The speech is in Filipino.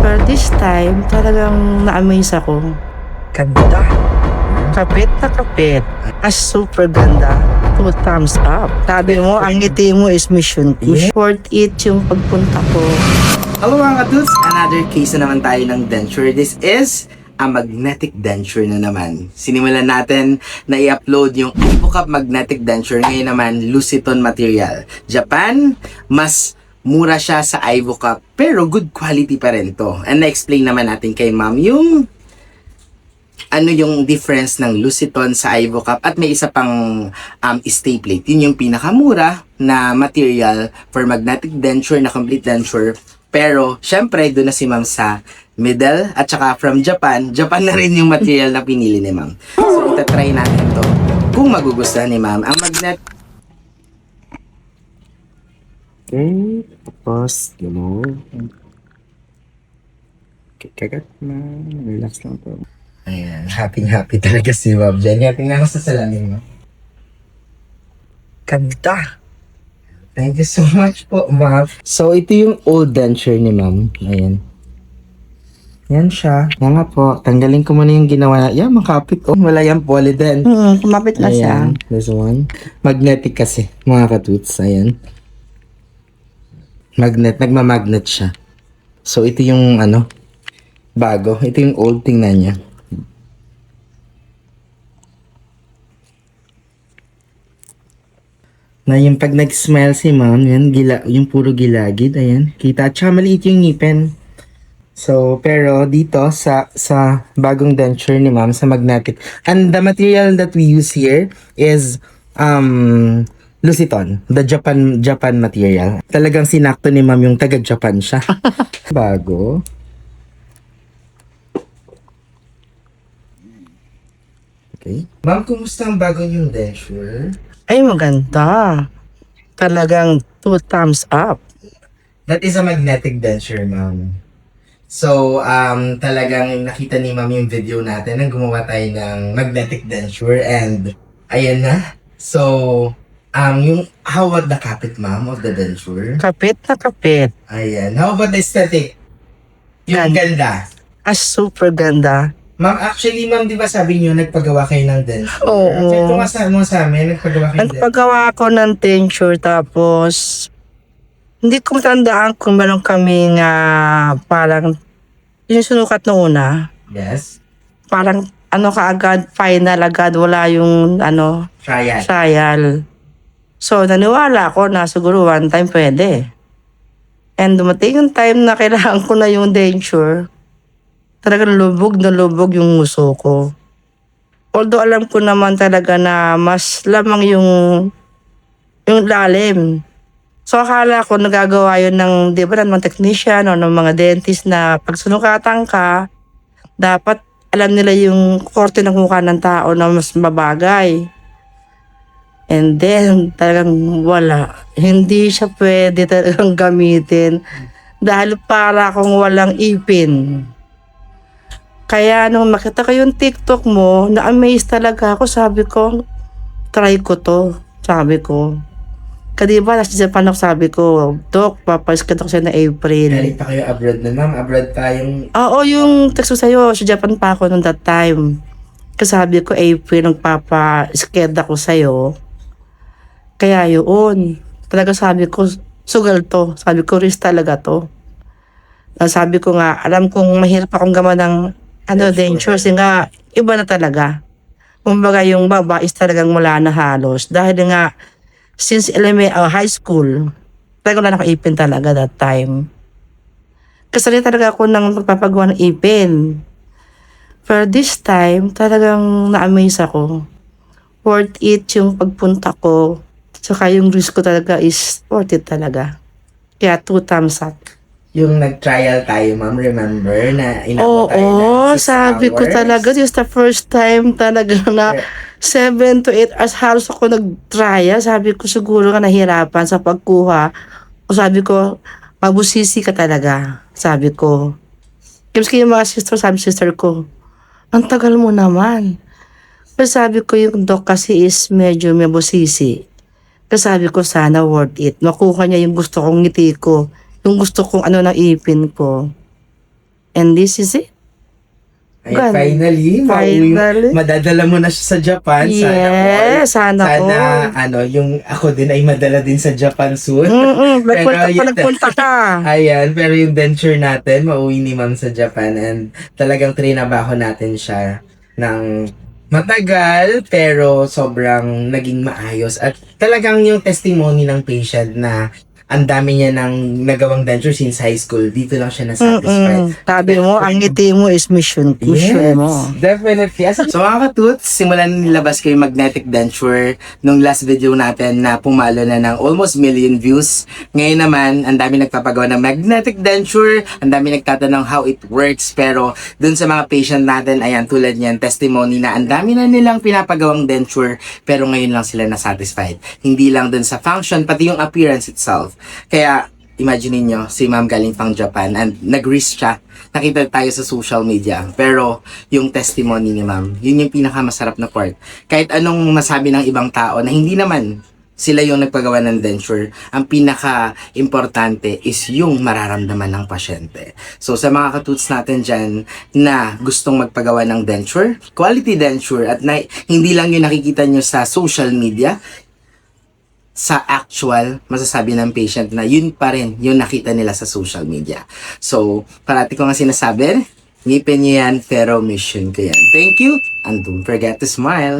Pero this time, talagang na-amaze ako. Ganda. Kapit na kapit. Super ganda. 2 thumbs up. Sabi mo, ang ngiti mo is mission push. Worth it yung pagpunta ko. Hello mga kadudes! Another case na naman tayo ng denture. This is a magnetic denture na naman. Sinimulan natin na i-upload yung Ivocup magnetic denture. Ngayon naman, Luciton material. Japan, mas mura siya sa Ivocup, pero good quality pa rin to. And na-explain naman natin kay ma'am yung ano yung difference ng Luciton sa Ivocup, at may isa pang stay plate. Yun yung pinakamura na material for magnetic denture na complete denture. Pero, syempre, doon na si ma'am sa middle, at saka from Japan. Japan na rin yung material na pinili ni ma'am. So, itatry natin to kung magugustuhan ni ma'am. Ang magnet... Okay, tapos, okay, kagat na, relax lang po. Ayan, happy talaga si ma'am dyan. Kaya tingnan ko sa salamin mo. Ganda! Thank you so much po, ma'am. So, ito yung old denture ni ma'am. Ayan. Yan siya. Yan nga po. Tanggalin ko muna yung ginawa na. Yan, makapit. Oh, wala yung polydent. Kumapit na siya. Ayan, this one. Magnetic kasi, mga katuts. Ayan. Magnet. Nagmamagnet siya. So, ito yung, bago. Ito yung old, tingnan niya. Na yung pag nag-smile si ma'am, yan, yung puro gilagid, ayan, kita. Tsaka maliit yung ngipin. So, pero dito, sa bagong denture ni ma'am, sa magnetic, and the material that we use here is, Luciton, the Japan material. Talagang sinakto ni ma'am yung taga-Japan siya. Bago. Okay. Ma'am, kumusta ang bago yung denture? Ay, maganda. Talagang 2 thumbs up. That is a magnetic denture, ma'am. So, talagang nakita ni ma'am yung video natin nang gumawa tayo ng magnetic denture, and ayan na. So, how about the kapit, ma'am, of the denture? Kapit na kapit. Ayan. How about the aesthetic? Yung ganda. Super ganda. Ma'am, actually, ma'am, di ba sabi niyo nagpagawa kayo ng denture? Oo. Ito nga sa amin, nagpagawa kayo ng denture. Nagpagawa ako ng denture, tapos hindi ko matandaan kung meron kami nga parang yung sinukat na una. Yes. Parang kaagad, final agad, wala yung Trial. trial. So, naniwala ako na siguro one time pwede. And dumating yung time na kailangan ko na yung denture. Talagang lubog na lubog yung nguso ko. Although alam ko naman talaga na mas lamang yung lalim. So akala ko nagagawa yun ng, di ba, ng mga technician o ng mga dentist na pag sunukatan ka, dapat alam nila yung korte ng mukha ng tao na mas mabagay. And then, talagang wala. Hindi siya pwede talagang gamitin dahil para akong walang ipin. Kaya nung makita ko yung TikTok mo, na-amaze talaga ako. Sabi ko, try ko to. Sabi ko. Kadiba, nasa Japan ako, sabi ko, Dok, papaskat ako siya na April. Galing pa kayo abroad na, ma'am. Abroad tayong... Oo, yung text ko sa'yo, sa Japan pa ako nung that time. Kasi sabi ko, April, nagpapa-sked ako sa'yo. Kaya yun. Talaga sabi ko, sugal to. Sabi ko, risk talaga to. Sabi ko nga, alam kong mahirap akong gama ng denture, kasi nga, iba na talaga. Kumbaga yung baba is talagang wala na halos. Dahil nga, since high school, talagang wala na akong ipin talaga that time. Kasali talaga ako ng magpapagawa ng ipin. Pero this time, talagang na-amaze ako. Worth it yung pagpunta ko. Saka yung risk ko talaga is worth it talaga. Kaya 2 thumbs up. Yung nag-trial tayo, ma'am, remember, na inabot tayo Oo, ng 6 sabi ko hours? talaga, this is the first time talaga na 7 to 8 hours halos ako nag-trial. Sabi ko siguro nga nahirapan sa pagkuha. O sabi ko, mabusisi ka talaga. Sabi ko. Kasi yung mga sister ko, ang tagal mo naman. Pero sabi ko yung doc kasi is medyo mabusisi. Kasi sabi ko sana worth it. Makuha niya yung gusto kong ngiti ko. Yung gusto kong ng ipin ko. And this is it. Ay, Gan- finally, Finally. madadala mo na siya sa Japan. Yes, sana all. Sana, yung ako din ay madala din sa Japan soon. Nagpunta yun- nagpunta ka. Ayan, pero yung denture natin, mauwi ni ma'am sa Japan and talagang trinabaho natin siya ng matagal pero sobrang naging maayos at talagang yung testimony ng patient na ang dami niya ng nagawang denture since high school, dito lang siya na-satisfied. Sabi mo, ang ngiti mo is mission mo. Definitely. So mga katuts, simulan nilabas ko yung magnetic denture nung last video natin na pumalo na ng almost million views. Ngayon naman, ang dami nagpapagawa ng magnetic denture, ang dami nagtatanong how it works, pero dun sa mga patient natin, ayan, tulad niyan, testimony na ang dami na nilang pinapagawang denture, pero ngayon lang sila na-satisfied. Hindi lang dun sa function, pati yung appearance itself. Kaya, imagine niyo si ma'am galing pang Japan and nag-risk siya. Nakita tayo sa social media. Pero, yung testimony ni ma'am, yun yung pinakamasarap na part. Kahit anong masabi ng ibang tao na hindi naman sila yung nagpagawa ng denture, ang pinaka-importante is yung mararamdaman ng pasyente. So, sa mga katuts natin dyan na gustong magpagawa ng denture, quality denture, at hindi lang yung nakikita nyo sa social media, sa actual, masasabi ng patient na yun pa rin yung nakita nila sa social media. So, parati ko nga sinasabi, ngipin niyo yan, pero mission ko yan. Thank you, and don't forget to smile.